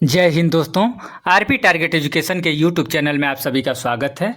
जय हिंद दोस्तों। RP target education के यूट्यूब चैनल में आप सभी का स्वागत है।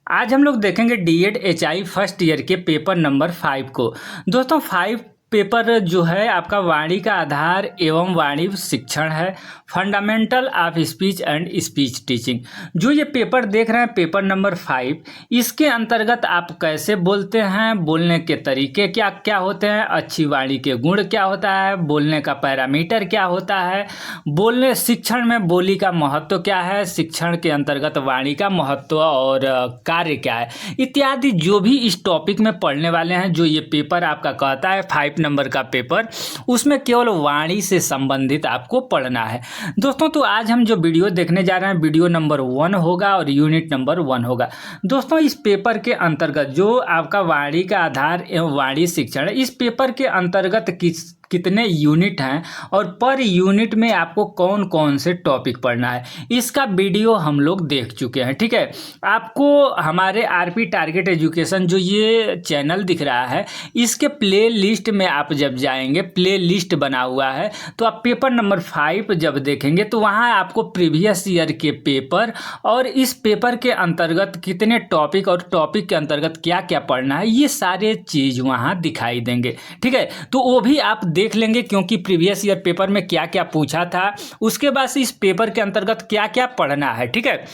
आज हम लोग देखेंगे डीएड एचआई फर्स्ट ईयर के पेपर नंबर 5 को। दोस्तों 5 पेपर जो है आपका वाणी का आधार एवं वाणी शिक्षण है, fundamental of speech and speech teaching. जो ये पेपर देख रहे हैं पेपर नंबर 5, इसके अंतर्गत आप कैसे बोलते हैं, बोलने के तरीके क्या क्या होते हैं, अच्छी वाणी के गुण क्या होता है, बोलने का पैरामीटर क्या होता है, बोलने शिक्षण में बोली का महत्व क्या है, शिक्षण के अंतर्गत वाणी का महत्व और कार्य क्या है, इत्यादि जो भी इस टॉपिक में पढ़ने वाले हैं। जो ये पेपर आपका कहता है 5 नंबर का पेपर, उसमें केवल वाणी से संबंधित आपको पढ़ना है दोस्तों। तो आज हम जो वीडियो देखने जा रहे हैं वीडियो नंबर 1 होगा और यूनिट नंबर 1 होगा। दोस्तों इस पेपर के अंतर्गत जो आपका वाणी का आधार एवं वाणी शिक्षण है, इस पेपर के अंतर्गत कितने यूनिट हैं और पर यूनिट में आपको कौन कौन से टॉपिक पढ़ना है, इसका वीडियो हम लोग देख चुके हैं। ठीक है, आपको हमारे आरपी टारगेट एजुकेशन जो ये चैनल दिख रहा है, इसके प्ले लिस्ट में आप जब जाएंगे, प्ले लिस्ट बना हुआ है, तो आप पेपर नंबर 5 जब देखेंगे तो वहाँ आपको प्रीवियस ईयर के पेपर और इस पेपर के अंतर्गत कितने टॉपिक और टॉपिक के अंतर्गत क्या क्या पढ़ना है, ये सारे चीज़ वहाँ दिखाई देंगे। ठीक है, तो वो भी आप देख लेंगे, क्योंकि प्रीवियस ईयर पेपर में क्या क्या पूछा था, उसके बाद इस पेपर के अंतर्गत क्या क्या पढ़ना है। ठीक है,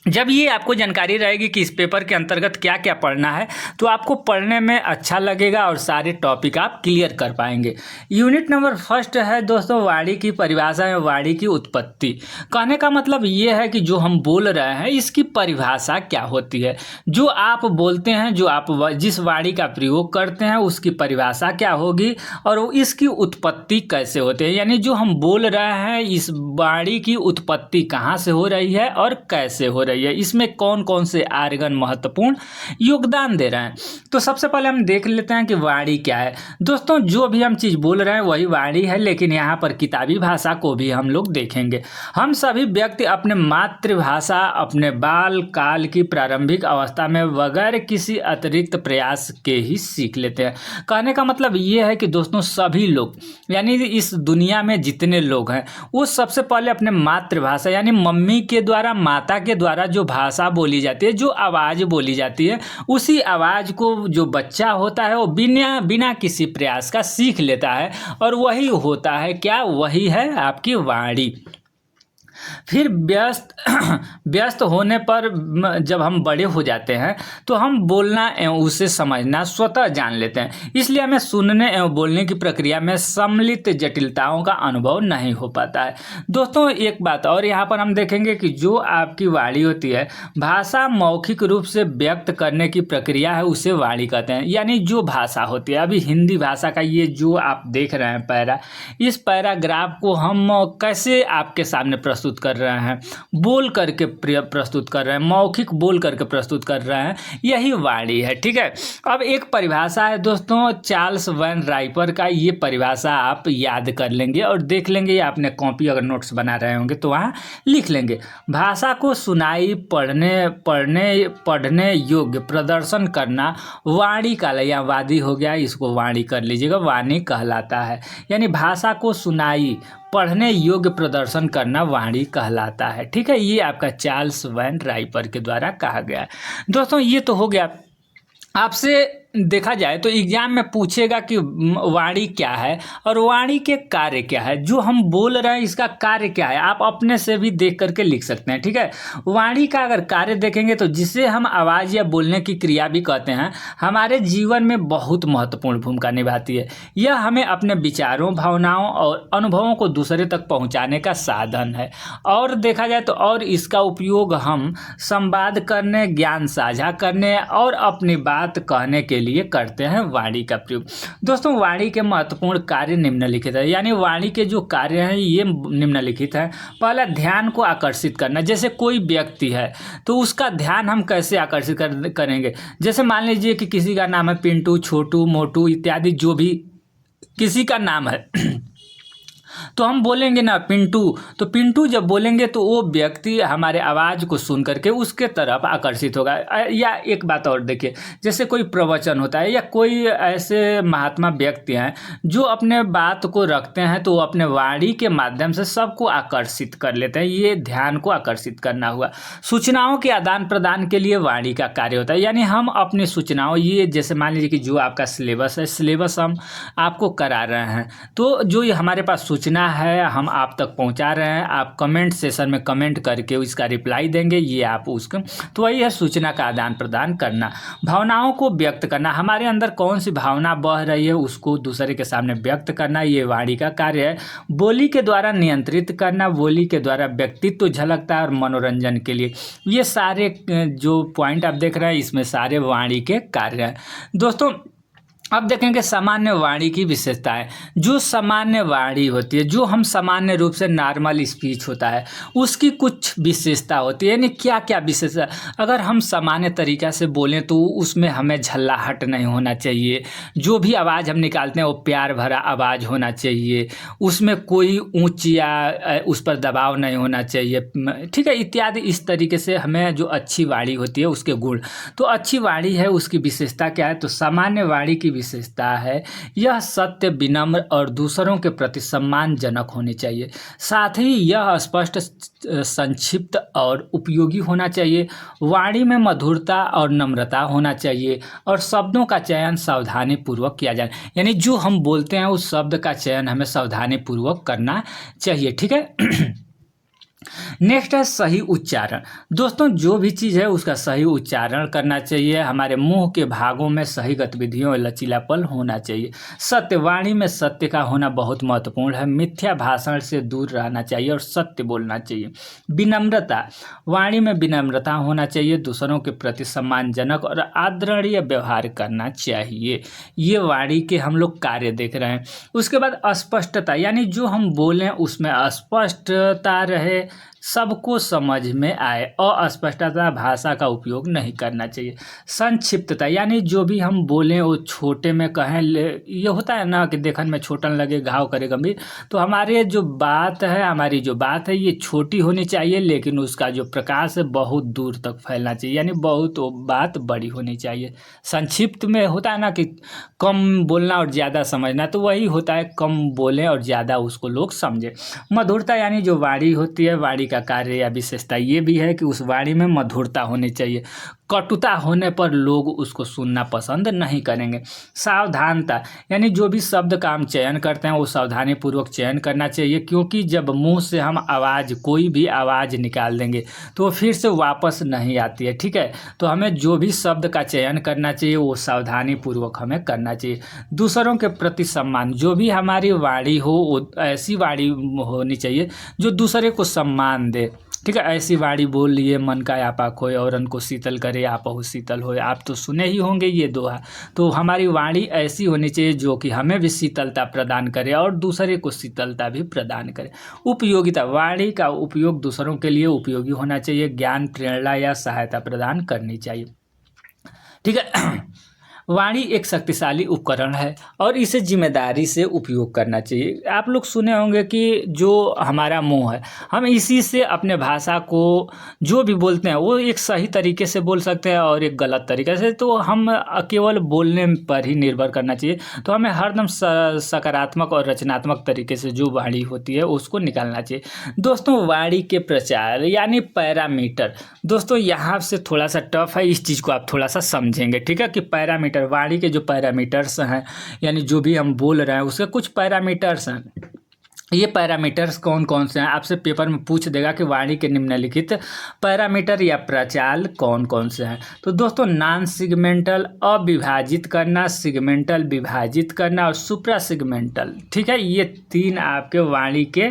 जब ये आपको जानकारी रहेगी कि इस पेपर के अंतर्गत क्या क्या पढ़ना है, तो आपको पढ़ने में अच्छा लगेगा और सारे टॉपिक आप क्लियर कर पाएंगे। यूनिट नंबर 1 है दोस्तों वाणी की परिभाषा या वाणी की उत्पत्ति। कहने का मतलब ये है कि जो हम बोल रहे हैं इसकी परिभाषा क्या होती है, जो आप बोलते हैं, जो आप जिस वाणी का प्रयोग करते हैं उसकी परिभाषा क्या होगी और इसकी उत्पत्ति कैसे होती है। यानी जो हम बोल रहे हैं इस वाणी की उत्पत्ति कहाँ से हो रही है और कैसे हो रही है, इसमें कौन कौन से आर्गन महत्वपूर्ण योगदान दे रहे हैं। तो सबसे पहले हम देख लेते हैं कि वाणी क्या है। दोस्तों जो भी हम चीज़ बोल रहे हैं वही वाणी है, लेकिन यहाँ पर किताबी भाषा को भी हम लोग देखेंगे। हम सभी व्यक्ति अपने मातृभाषा अपने बाल काल की प्रारंभिक अवस्था में बगैर किसी अतिरिक्त प्रयास के ही सीख लेते हैं। कहने का मतलब ये है कि दोस्तों सभी लोग, यानी इस दुनिया में जितने लोग हैं, वो सबसे पहले अपने मातृभाषा यानी मम्मी के द्वारा, माता के द्वारा जो भाषा बोली जाती है, जो आवाज़ बोली जाती है, उसी आवाज़ को जो बच्चा होता है वो बिना किसी प्रयास का सीख लेता है, और वही होता है क्या, वही है आपकी वाणी। फिर व्यस्त होने पर जब हम बड़े हो जाते हैं तो हम बोलना एवं उसे समझना स्वतः जान लेते हैं, इसलिए हमें सुनने एवं बोलने की प्रक्रिया में सम्मिलित जटिलताओं का अनुभव नहीं हो पाता है। दोस्तों एक बात और यहाँ पर हम देखेंगे कि जो आपकी वाणी होती है, भाषा मौखिक रूप से व्यक्त करने की प्रक्रिया है, उसे वाणी कहते हैं। यानी जो भाषा होती है, अभी हिंदी भाषा का ये जो आप देख रहे हैं पैरा, इस पैराग्राफ को हम कैसे आपके सामने प्रस्तुत कर रहे हैं, बोल करके प्रस्तुत कर रहे हैं, मौखिक बोल करके प्रस्तुत कर रहे हैं, यही वाणी है। ठीक है, अब एक परिभाषा है दोस्तों चार्ल्स वैन राइपर का, ये परिभाषा आप याद कर लेंगे और देख लेंगे, आपने कॉपी अगर नोट्स बना रहे होंगे तो वहाँ लिख लेंगे। भाषा को सुनाई पढ़ने योग्य प्रदर्शन करना वाणी का, या वादी हो गया, इसको वाणी कर लीजिएगा, वाणी कहलाता है। यानी भाषा को सुनाई पढ़ने योग्य प्रदर्शन करना वाणी कहलाता है। ठीक है, ये आपका चार्ल्स वैन राइपर के द्वारा कहा गया है। दोस्तों ये तो हो गया। आपसे देखा जाए तो एग्जाम में पूछेगा कि वाणी क्या है और वाणी के कार्य क्या है, जो हम बोल रहे हैं इसका कार्य क्या है, आप अपने से भी देख करके लिख सकते हैं। ठीक है, वाणी का अगर कार्य देखेंगे तो जिसे हम आवाज़ या बोलने की क्रिया भी कहते हैं, हमारे जीवन में बहुत महत्वपूर्ण भूमिका निभाती है। यह हमें अपने विचारों, भावनाओं और अनुभवों को दूसरे तक पहुँचाने का साधन है, और देखा जाए तो और इसका उपयोग हम संवाद करने, ज्ञान साझा करने और अपनी बात कहने के लिए करते हैं वाणी का प्रयोग। दोस्तों वाणी के महत्वपूर्ण कार्य निम्नलिखित है, यानी वाणी के जो कार्य हैं ये निम्नलिखित है। पहला, ध्यान को आकर्षित करना। जैसे कोई व्यक्ति है तो उसका ध्यान हम कैसे आकर्षित करेंगे। जैसे मान लीजिए कि किसी का नाम है पिंटू, छोटू, मोटू इत्यादि, जो भी किसी का नाम है तो हम बोलेंगे ना पिंटू, तो पिंटू जब बोलेंगे तो वो व्यक्ति हमारे आवाज़ को सुन करके उसके तरफ आकर्षित होगा। या एक बात और देखिए, जैसे कोई प्रवचन होता है या कोई ऐसे महात्मा व्यक्ति हैं जो अपने बात को रखते हैं तो वो अपने वाणी के माध्यम से सबको आकर्षित कर लेते हैं। ये ध्यान को आकर्षित करना हुआ। सूचनाओं के आदान प्रदान के लिए वाणी का कार्य होता है, यानी हम अपनी सूचनाओं, ये जैसे मान लीजिए कि जो आपका सिलेबस है, सिलेबस हम आपको करा रहे हैं, तो जो ये हमारे पास सूचना है हम आप तक पहुंचा रहे हैं, आप कमेंट सेशन में कमेंट करके इसका रिप्लाई देंगे, ये आप उसका, तो वही है सूचना का आदान प्रदान करना। भावनाओं को व्यक्त करना, हमारे अंदर कौन सी भावना बह रही है उसको दूसरे के सामने व्यक्त करना, ये वाणी का कार्य है। बोली के द्वारा नियंत्रित करना, बोली के द्वारा व्यक्तित्व झलकता है और मनोरंजन के लिए, ये सारे जो पॉइंट आप देख रहे हैं इसमें सारे वाणी के कार्य हैं। दोस्तों अब देखेंगे सामान्य वाणी की विशेषताएं। जो सामान्य वाणी होती है, जो हम सामान्य रूप से नॉर्मल स्पीच होता है, उसकी कुछ विशेषता होती है। यानी क्या क्या विशेषता, अगर हम सामान्य तरीक़ा से बोलें तो उसमें हमें झल्लाहट नहीं होना चाहिए, जो भी आवाज़ हम निकालते हैं वो प्यार भरा आवाज़ होना चाहिए, उसमें कोई ऊँच या उस पर दबाव नहीं होना चाहिए, ठीक है, इत्यादि। इस तरीके से हमें जो अच्छी वाणी होती है उसके गुण, तो अच्छी वाणी है उसकी विशेषता क्या है, तो सामान्य वाणी की विशेषता है यह सत्य, विनम्र और दूसरों के प्रति सम्मानजनक होनी चाहिए। साथ ही यह स्पष्ट, संक्षिप्त और उपयोगी होना चाहिए। वाणी में मधुरता और नम्रता होना चाहिए और शब्दों का चयन सावधानी पूर्वक किया जाए, यानी जो हम बोलते हैं उस शब्द का चयन हमें सावधानी पूर्वक करना चाहिए, ठीक है। नेक्स्ट है सही उच्चारण। दोस्तों जो भी चीज़ है उसका सही उच्चारण करना चाहिए, हमारे मुंह के भागों में सही गतिविधियों और लचीलापन होना चाहिए। सत्य, वाणी में सत्य का होना बहुत महत्वपूर्ण है। मिथ्या भाषण से दूर रहना चाहिए और सत्य बोलना चाहिए। विनम्रता, वाणी में विनम्रता होना चाहिए, दूसरों के प्रति सम्मानजनक और आदरणीय व्यवहार करना चाहिए। ये वाणी के हम लोग कार्य देख रहे हैं। उसके बाद अस्पष्टता, यानी जो हम बोलें उसमें अस्पष्टता रहे, सबको समझ में आए। अस्पष्टता भाषा का उपयोग नहीं करना चाहिए। संक्षिप्तता, यानी जो भी हम बोलें वो छोटे में कहें, ये होता है ना कि देखन में छोटन लगे घाव करे गंभीर, तो हमारी जो बात है ये छोटी होनी चाहिए, लेकिन उसका जो प्रकाश है बहुत दूर तक फैलना चाहिए, यानी बहुत बात बड़ी होनी चाहिए। संक्षिप्त में होता है ना कि कम बोलना और ज़्यादा समझना, तो वही होता है, कम बोलें और ज़्यादा उसको लोग समझें। मधुरता, यानी जो वाणी होती है, वाणी का कार्य या विशेषता ये भी है कि उस वाणी में मधुरता होनी चाहिए। कटुता होने पर लोग उसको सुनना पसंद नहीं करेंगे। सावधानता, यानी जो भी शब्द का हम चयन करते हैं वो सावधानी पूर्वक चयन करना चाहिए, क्योंकि जब मुंह से हम कोई भी आवाज़ निकाल देंगे तो फिर से वापस नहीं आती है, ठीक है। तो हमें जो भी शब्द का चयन करना चाहिए वो सावधानी पूर्वक हमें करना चाहिए। दूसरों के प्रति सम्मान, जो भी हमारी वाणी हो वो ऐसी वाणी होनी चाहिए जो दूसरे को सम्मान दे, ठीक है। ऐसी वाणी बोल लिए मन का आपा खोए और को शीतल करे आपहु शीतल होए, आप तो सुने ही होंगे ये दोहा। तो हमारी वाणी ऐसी होनी चाहिए जो कि हमें भी शीतलता प्रदान करे और दूसरे को शीतलता भी प्रदान करे। उपयोगिता, वाणी का उपयोग दूसरों के लिए उपयोगी होना चाहिए, ज्ञान, प्रेरणा या सहायता प्रदान करनी चाहिए, ठीक है। वाणी एक शक्तिशाली उपकरण है और इसे जिम्मेदारी से उपयोग करना चाहिए। आप लोग सुने होंगे कि जो हमारा मुंह है, हम इसी से अपने भाषा को जो भी बोलते हैं वो एक सही तरीके से बोल सकते हैं और एक गलत तरीके से, तो हम केवल बोलने पर ही निर्भर करना चाहिए। तो हमें हरदम सकारात्मक और रचनात्मक तरीके से जो वाणी होती है उसको निकालना चाहिए। दोस्तों वाणी के प्रचार यानी पैरामीटर, दोस्तों यहाँ से थोड़ा सा टफ है, इस चीज़ को आप थोड़ा सा समझेंगे, ठीक है। कि पैरामीटर, वाणी के जो पैरामीटर्स हैं, यानी जो भी हम बोल रहे हैं उसके कुछ पैरामीटर्स हैं। ये पैरामीटर्स कौन कौन से हैं, आपसे पेपर में पूछ देगा कि वाणी के निम्नलिखित पैरामीटर या प्रचाल कौन कौन से हैं। तो दोस्तों नॉन सिगमेंटल, अविभाजित करना, सिगमेंटल विभाजित करना और सुप्रा सिगमेंटल, ठीक है। ये तीन आपके वाणी के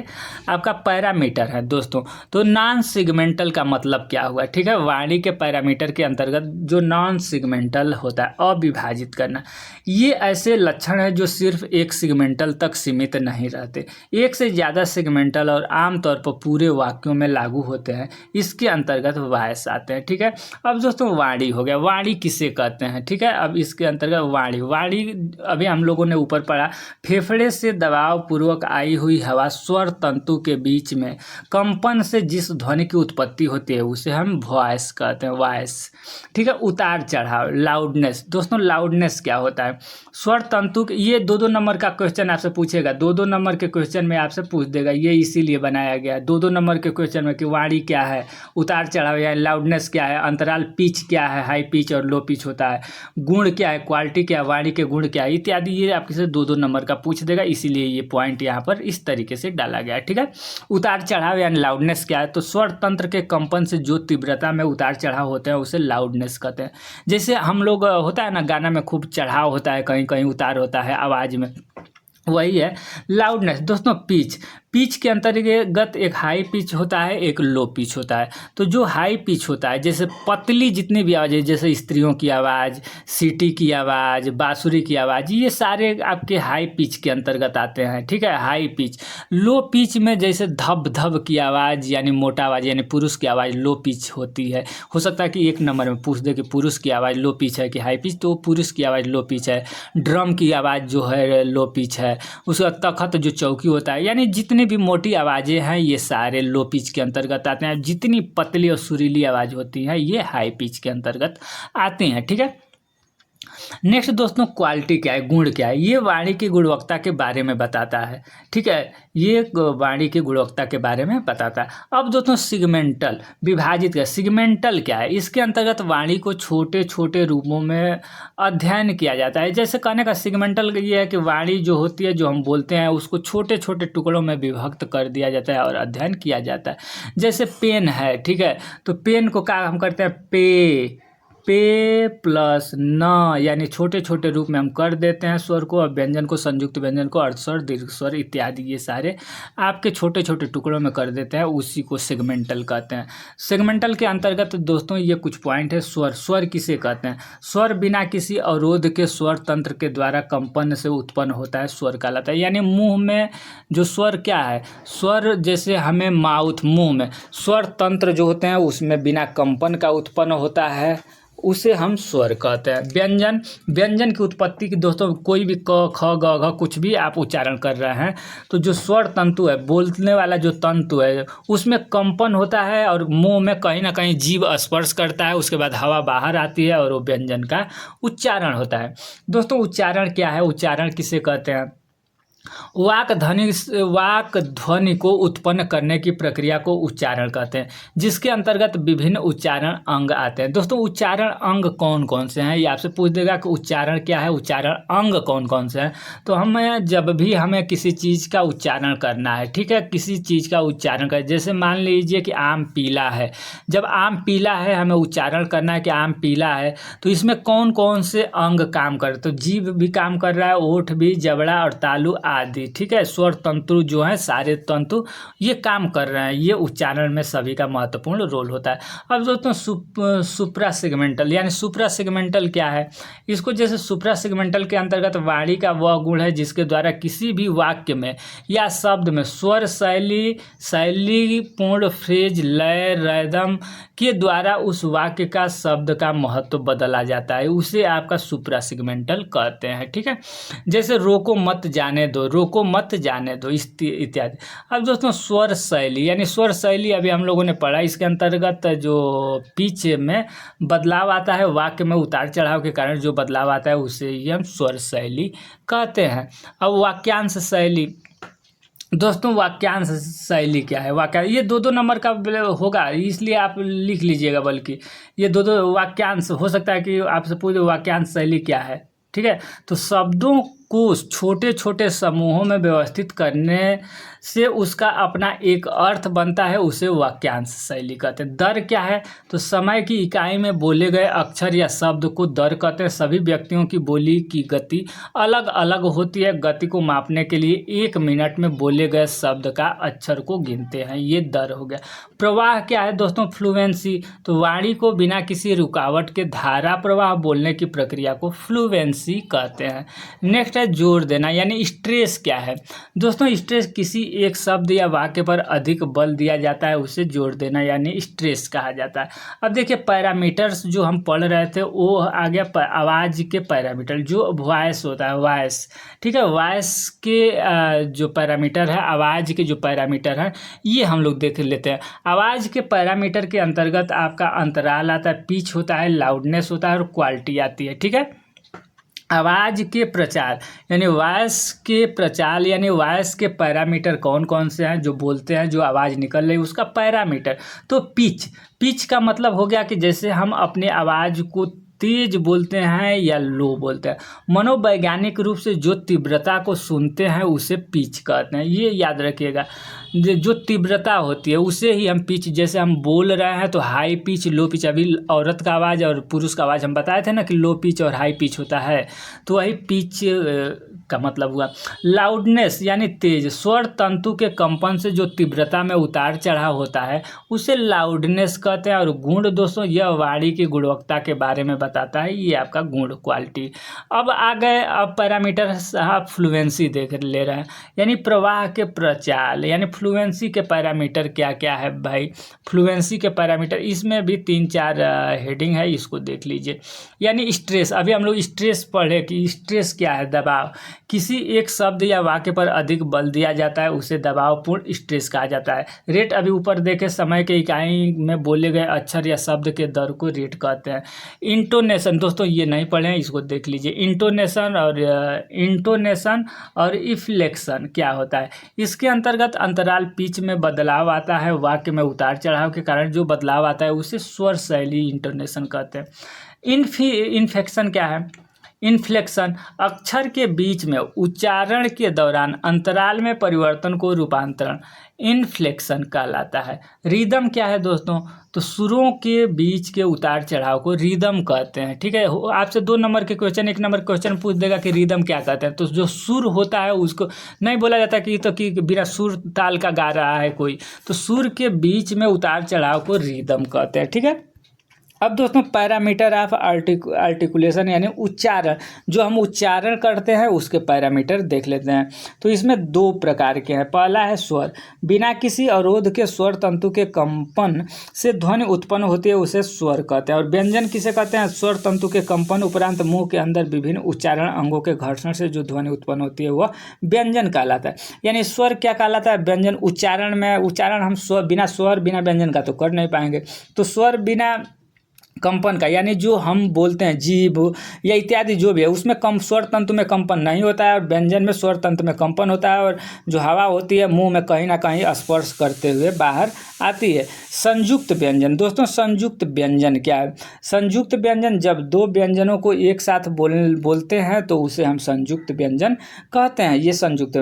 आपका पैरामीटर है दोस्तों। तो नॉन सिगमेंटल का मतलब क्या हुआ, ठीक है। वाणी के पैरामीटर के अंतर्गत जो नॉन सिगमेंटल होता है, अविभाजित करना, ये ऐसे लक्षण है जो सिर्फ एक सिगमेंटल तक सीमित नहीं रहते। एक एक से ज़्यादा सेगमेंटल और आमतौर पर पूरे वाक्यों में लागू होते हैं, इसके अंतर्गत वॉइस आते हैं। ठीक है, अब दोस्तों वाणी हो गया। वाणी किसे कहते हैं? ठीक है, अब इसके अंतर्गत वाणी अभी हम लोगों ने ऊपर पढ़ा, फेफड़े से दबाव पूर्वक आई हुई हवा स्वर तंतु के बीच में कंपन से जिस ध्वनि की उत्पत्ति होती है उसे हम वॉइस कहते हैं, वॉइस। ठीक है, उतार चढ़ाव, लाउडनेस। दोस्तों लाउडनेस क्या होता है? स्वर तंतु ये 2-2 नंबर का क्वेश्चन आपसे पूछेगा, 2-2 नंबर के क्वेश्चन में आपसे पूछ देगा, ये इसीलिए बनाया गया है 2-2 नंबर के क्वेश्चन में कि वाणी क्या है, उतार चढ़ाव या लाउडनेस क्या है, अंतराल पिच क्या है, हाई पिच और लो पिच होता है, गुण क्या है, क्वालिटी क्या है, वाणी के गुण क्या है इत्यादि, ये आपके से 2-2 नंबर का पूछ देगा, इसीलिए ये पॉइंट यहाँ पर इस तरीके से डाला गया है। ठीक है, उतार चढ़ाव यानी लाउडनेस क्या है? तो स्वर तंत्र के कंपन से जो तीव्रता में उतार चढ़ाव होते हैं उसे लाउडनेस कहते हैं। जैसे हम लोग होता है ना, गाना में खूब चढ़ाव होता है, कहीं कहीं उतार होता है आवाज़ में, वही है लाउडनेस। दोस्तों पिच के अंतर्गत एक हाई पिच होता है, एक लो पिच होता है। तो जो हाई पिच होता है, जैसे पतली जितनी भी आवाज़ है, जैसे स्त्रियों की आवाज़, सीटी की आवाज़, बांसुरी की आवाज़, ये सारे आपके हाई पिच के अंतर्गत आते हैं। ठीक है, हाई पिच। लो पिच में जैसे धब धब की आवाज़ यानी मोटा आवाज़ यानी पुरुष की आवाज़ लो पिच होती है। हो सकता है कि एक नंबर में पूछ दे कि पुरुष की आवाज़ लो पिच है कि हाई पिच, तो पुरुष की आवाज़ लो पिच है। ड्रम की आवाज़ जो है लो पिच है। उसका तखत जो चौकी होता है, यानी जितनी भी मोटी आवाज़ें हैं ये सारे लो पिच के अंतर्गत आते हैं। जितनी पतली और सुरीली आवाज़ होती है ये हाई पिच के अंतर्गत आते हैं। ठीक है, नेक्स्ट दोस्तों क्वालिटी क्या है, गुण क्या है? ये वाणी की गुणवत्ता के बारे में बताता है। ठीक है, ये वाणी की गुणवत्ता के बारे में बताता है। अब दोस्तों सिगमेंटल, विभाजित क्या, सिगमेंटल क्या है? इसके अंतर्गत वाणी को छोटे छोटे रूपों में अध्ययन किया जाता है। जैसे कहने का सिगमेंटल ये है कि वाणी जो होती है, जो हम बोलते हैं, उसको छोटे छोटे टुकड़ों में विभक्त कर दिया जाता है और अध्ययन किया जाता है। जैसे पेन है, ठीक है, तो पेन को क्या हम करते हैं, पे प्लस न, यानी छोटे छोटे रूप में हम कर देते हैं स्वर को, और व्यंजन को, संयुक्त व्यंजन को, अर्ध स्वर, दीर्घ स्वर इत्यादि, ये सारे आपके छोटे छोटे टुकड़ों में कर देते हैं, उसी को सेगमेंटल कहते हैं। सेगमेंटल के अंतर्गत दोस्तों ये कुछ पॉइंट है। स्वर किसे कहते हैं? स्वर बिना किसी अवरोध के स्वर तंत्र के द्वारा कंपन से उत्पन्न होता है, स्वर कहलाता है। यानी मुंह में जो स्वर क्या है, स्वर जैसे हमें माउथ, मुंह में स्वर तंत्र जो होते हैं उसमें बिना कंपन का उत्पन्न होता है, उसे हम स्वर कहते हैं। व्यंजन की उत्पत्ति की दोस्तों, कोई भी क ख ग घ कुछ भी आप उच्चारण कर रहे हैं तो जो स्वर तंतु है, बोलने वाला जो तंतु है, उसमें कंपन होता है और मुंह में कहीं ना कहीं जीभ स्पर्श करता है, उसके बाद हवा बाहर आती है और वो व्यंजन का उच्चारण होता है। दोस्तों उच्चारण क्या है? उच्चारण किसे कहते हैं? वाक ध्वनि को उत्पन्न करने की प्रक्रिया को उच्चारण कहते हैं, जिसके अंतर्गत विभिन्न उच्चारण अंग आते हैं। दोस्तों उच्चारण अंग कौन कौन से हैं, ये आपसे पूछ देगा कि उच्चारण क्या है, उच्चारण अंग कौन कौन से हैं। तो जब भी हमें किसी चीज़ का उच्चारण करना है, ठीक है, किसी चीज़ का उच्चारण करें, जैसे मान लीजिए कि आम पीला है, जब आम पीला है हमें उच्चारण करना है कि आम पीला है, तो इसमें कौन कौन से अंग काम कर रहे हैं? तो जीभ भी काम कर रहा है, ओठ भी, जबड़ा और तालु आदि। ठीक है, स्वर तंतु जो है, सारे तंतु ये काम कर रहे हैं, ये उच्चारण में सभी का महत्वपूर्ण रोल होता है। अब दोस्तों सुप्रा सेगमेंटल, यानी सुप्रा सेगमेंटल क्या है? इसको जैसे सुप्रा सेगमेंटल के अंतर्गत वाणी का वह गुण है जिसके द्वारा किसी भी वाक्य में या शब्द में स्वर शैली पूर्ण फ्रेज, लय, रिदम के द्वारा उस वाक्य का, शब्द का महत्व बदला जाता है, उसे आपका सुप्रा सेगमेंटल कहते हैं। ठीक है, जैसे रोको मत जाने दो, रोको मत जाने दो इत्यादि। अब दोस्तों स्वर शैली, यानी स्वर शैली अभी हम लोगों ने पढ़ा, इसके अंतर्गत जो पिच में बदलाव आता है, वाक्य में उतार चढ़ाव के कारण जो बदलाव आता है उसे ही हम स्वर शैली कहते हैं। अब वाक्यांश शैली, दोस्तों वाक्यांश शैली क्या है? ये 2-2 नंबर का होगा, इसलिए आप लिख लीजिएगा, बल्कि ये 2-2 वाक्यांश हो सकता है कि आपसे पूछे वाक्यांश शैली क्या है। ठीक है, तो शब्दों को छोटे छोटे समूहों में व्यवस्थित करने से उसका अपना एक अर्थ बनता है, उसे वाक्यांश शैली कहते हैं। दर क्या है? तो समय की इकाई में बोले गए अक्षर या शब्द को दर कहते हैं। सभी व्यक्तियों की बोली की गति अलग अलग होती है, गति को मापने के लिए 1 मिनट में बोले गए शब्द का अक्षर को गिनते हैं, ये दर हो गया। प्रवाह क्या है दोस्तों? फ्लुएंसी, तो वाणी को बिना किसी रुकावट के धारा प्रवाह बोलने की प्रक्रिया को फ्लुएंसी कहते हैं। नेक्स्ट नेक्स्ट है जोड़ देना, यानी स्ट्रेस क्या है दोस्तों। स्ट्रेस किसी एक शब्द या वाक्य पर अधिक बल दिया जाता है, उसे जोड़ देना यानी स्ट्रेस कहा जाता है। अब देखिए पैरामीटर्स जो हम पढ़ रहे थे वो आ गया आवाज़ के पैरामीटर, जो वॉइस होता है, वॉइस, ठीक है। वॉइस के जो पैरामीटर है, आवाज़ के जो पैरामीटर है, ये हम लोग देख लेते हैं। आवाज़ के पैरामीटर के अंतर्गत आपका अंतराल आता है, पिच होता है, लाउडनेस होता है और क्वालिटी आती है, ठीक है। आवाज़ के प्रचार यानी वॉइस के प्रचार यानी वॉइस के पैरामीटर कौन कौन से हैं, जो बोलते हैं, जो आवाज़ निकल रही है उसका पैरामीटर। तो पिच का मतलब हो गया कि जैसे हम अपने आवाज़ को तेज बोलते हैं या लो बोलते हैं। मनोवैज्ञानिक रूप से जो तीव्रता को सुनते हैं उसे पिच कहते हैं, ये याद रखिएगा। जो तीव्रता होती है उसे ही हम पिच, जैसे हम बोल रहे हैं तो हाई पिच, लो पिच। अभी औरत का आवाज़ और पुरुष का आवाज़ हम बताए थे ना कि लो पिच और हाई पिच होता है, तो वही पिच का मतलब हुआ। लाउडनेस यानी तेज, स्वर तंतु के कंपन से जो तीव्रता में उतार चढ़ाव होता है उसे लाउडनेस कहते हैं। और गुण दोस्तों, यह वाणी की गुणवत्ता के बारे में बताता है, ये आपका गुण, क्वालिटी। अब आ गए, अब पैरामीटर आप फ्लुएंसी देख ले रहे हैं, यानी प्रवाह के प्रचाल, यानी फ्लुएंसी के पैरामीटर क्या क्या है भाई। फ्लुएंसी के पैरामीटर, इसमें भी 3-4 हेडिंग है, इसको देख लीजिए। यानी स्ट्रेस, अभी हम लोग स्ट्रेस पढ़े कि स्ट्रेस क्या है, दबाव। किसी एक शब्द या वाक्य पर अधिक बल दिया जाता है उसे दबावपूर्ण स्ट्रेस कहा जाता है। रेट अभी ऊपर देखे, समय के इकाई में बोले गए अक्षर या शब्द के दर को रेट कहते हैं। इंटोनेशन दोस्तों ये नहीं पढ़े हैं, इसको देख लीजिए। इंटोनेशन और इफ्लेक्शन क्या होता है। इसके अंतर्गत अंतराल, पिच में बदलाव आता है, वाक्य में उतार चढ़ाव के कारण जो बदलाव आता है उसे स्वर शैली इंटोनेशन कहते हैं। इन्फेक्शन क्या है। इन्फ्लेक्शन अक्षर के बीच में उच्चारण के दौरान अंतराल में परिवर्तन को रूपांतरण इन्फ्लेक्शन कहलाता है। रिदम क्या है दोस्तों, तो सुरों के बीच के उतार चढ़ाव को रिदम कहते हैं, ठीक है। आपसे 2 नंबर के क्वेश्चन, 1 नंबर क्वेश्चन पूछ देगा कि रिदम क्या कहते हैं, तो जो सुर होता है उसको नहीं बोला जाता कि बिना सुर ताल का गा रहा है कोई, तो सुर के बीच में उतार चढ़ाव को रिदम कहते हैं, ठीक है। अब दोस्तों पैरामीटर ऑफ आर्टिकुलेशन यानी उच्चारण, जो हम उच्चारण करते हैं उसके पैरामीटर देख लेते हैं। तो इसमें 2 प्रकार के हैं। पहला है स्वर, बिना किसी अवरोध के स्वर तंतु के कंपन से ध्वनि उत्पन्न होती है उसे स्वर कहते हैं। और व्यंजन किसे कहते हैं, स्वर तंतु के कंपन उपरांत मुंह के अंदर विभिन्न उच्चारण अंगों के घर्षण से जो ध्वनि उत्पन्न होती है वह व्यंजन कहलाता है। यानी स्वर क्या कहलाता है, व्यंजन। उच्चारण हम स्वर बिना व्यंजन का तो कर नहीं पाएंगे, तो स्वर बिना कंपन का, यानी जो हम बोलते हैं जीभ या इत्यादि जो भी है उसमें स्वर तंतु में कंपन नहीं होता है, और व्यंजन में स्वर तंतु में कंपन होता है, और जो हवा होती है मुंह में कहीं ना कहीं स्पर्श करते हुए बाहर आती है। संयुक्त व्यंजन दोस्तों, संयुक्त व्यंजन क्या है। संयुक्त व्यंजन जब 2 व्यंजनों को एक साथ बोलते हैं तो उसे हम संयुक्त व्यंजन कहते हैं, ये संयुक्त।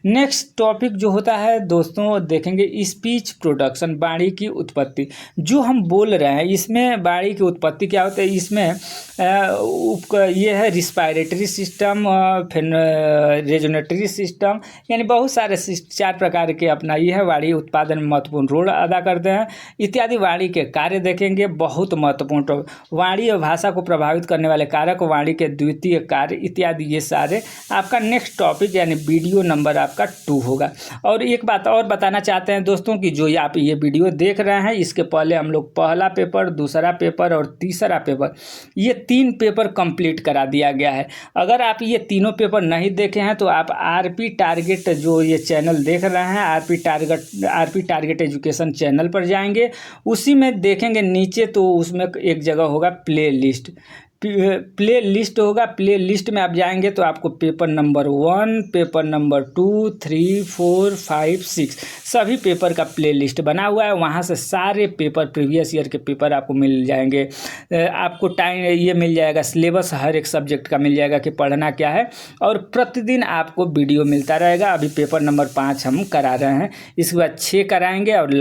नेक्स्ट टॉपिक जो होता है दोस्तों देखेंगे स्पीच प्रोडक्शन, वाणी की उत्पत्ति। जो हम बोल रहे हैं इसमें वाणी की उत्पत्ति क्या होता है, इसमें ये है रिस्पायरेटरी सिस्टम, फिर रेजोनेटरी सिस्टम, यानी बहुत सारे 4 प्रकार के अपना ये है वाणी उत्पादन में महत्वपूर्ण रोल अदा करते हैं इत्यादि। वाणी के कार्य देखेंगे, बहुत महत्वपूर्ण। वाणी और भाषा को प्रभावित करने वाले कारक, वाणी के द्वितीय कार्य इत्यादि, ये सारे आपका नेक्स्ट टॉपिक यानी वीडियो नंबर आपका 2 होगा। और एक बात और बताना चाहते हैं दोस्तों कि जो आप ये वीडियो देख रहे हैं इसके पहले हम लोग पहला पेपर, दूसरा पेपर और तीसरा पेपर, ये 3 पेपर कंप्लीट करा दिया गया है। अगर आप ये तीनों पेपर नहीं देखे हैं तो आप आरपी टारगेट जो ये चैनल देख रहे हैं, आरपी टारगेट एजुकेशन चैनल पर जाएंगे, उसी में देखेंगे नीचे तो उसमें एक जगह होगा प्ले लिस्ट होगा। प्ले लिस्ट में आप जाएंगे तो आपको पेपर नंबर 1, पेपर नंबर 2, 3, 4, 5, 6 सभी पेपर का प्ले लिस्ट बना हुआ है। वहाँ से सारे पेपर, प्रीवियस ईयर के पेपर आपको मिल जाएंगे। आपको टाइम ये मिल जाएगा, सिलेबस हर एक सब्जेक्ट का मिल जाएगा कि पढ़ना क्या है, और प्रतिदिन आपको वीडियो मिलता रहेगा। अभी पेपर नंबर 5 हम करा रहे हैं, इसके बाद 6 कराएंगे, और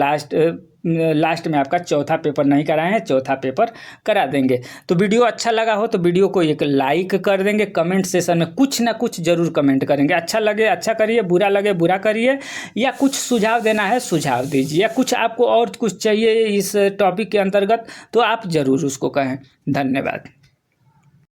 लास्ट में आपका चौथा पेपर नहीं कराए हैं, चौथा पेपर करा देंगे। तो वीडियो अच्छा लगा हो तो वीडियो को एक लाइक कर देंगे, कमेंट सेशन में कुछ ना कुछ जरूर कमेंट करेंगे। अच्छा लगे अच्छा करिए, बुरा लगे बुरा करिए, या कुछ सुझाव देना है सुझाव दीजिए, या कुछ आपको और कुछ चाहिए इस टॉपिक के अंतर्गत तो आप ज़रूर उसको कहें। धन्यवाद।